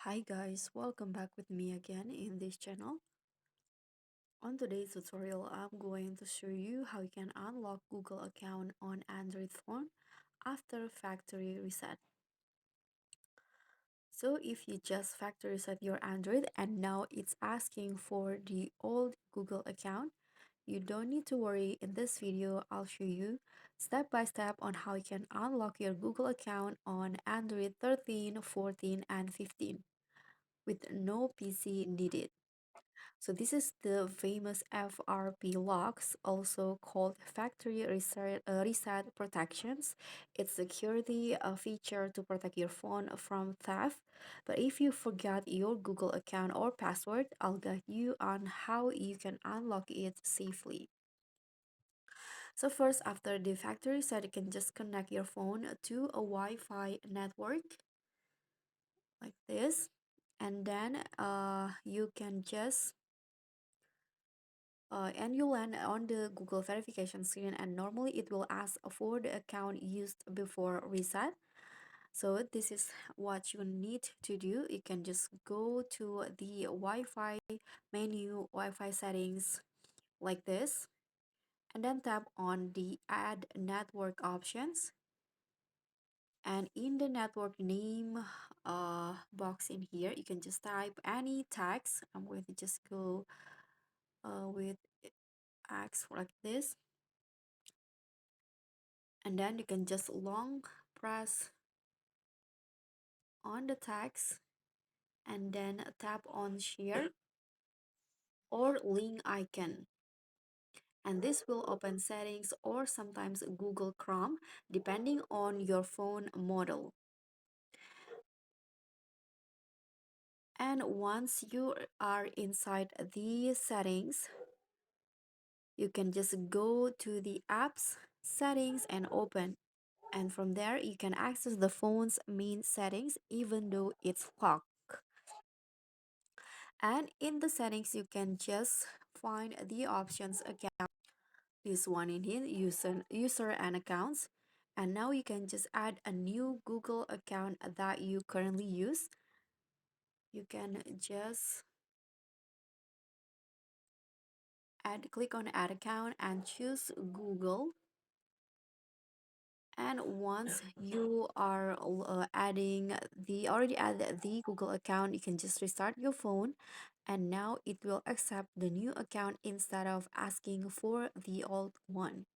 Hi guys, welcome back with me again in this channel. On today's tutorial, I'm going to show you how you can unlock Google account on Android phone after factory reset. So if you just factory reset your Android and now it's asking for the old Google account, you don't need to worry. In this video, I'll show you step by step on how you can unlock your Google account on Android 13, 14, and 15 with no PC needed. So this is the famous FRP locks, also called factory reset protections. It's security feature to protect your phone from theft. But if you forgot your Google account or password, I'll guide you on how you can unlock it safely. So first, after the factory reset, you can just connect your phone to a Wi-Fi network like this, and then you can just and you land on the Google verification screen, and normally it will ask for the account used before reset. So this is what you need to do. You can just go to the Wi-Fi menu, Wi-Fi settings like this, and then tap on the add network options. And in the network name box in here, you can just type any text. I'm going to just go with X like this, and then you can just long press on the text and then tap on share or link icon, and this will open settings or sometimes Google Chrome depending on your phone model. And once you are inside the settings, you can just go to the apps settings and open, and from there you can access the phone's main settings even though it's locked. And in the settings you can just find the options account, this one in here, user and accounts, and now you can just add a new Google account that you currently use. You can just click on add account and choose Google. And once you are adding the already added the Google account, you can just restart your phone, and now it will accept the new account instead of asking for the old one.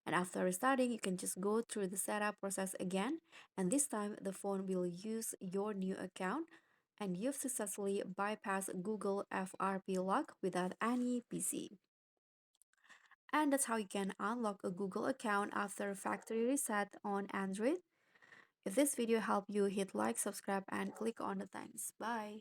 And after restarting, you can just go through the setup process again, and this time the phone will use your new account, and you've successfully bypassed Google FRP lock without any PC. And that's how you can unlock a Google account after factory reset on Android. If this video helped you, hit like, subscribe, and click on the thanks. Bye.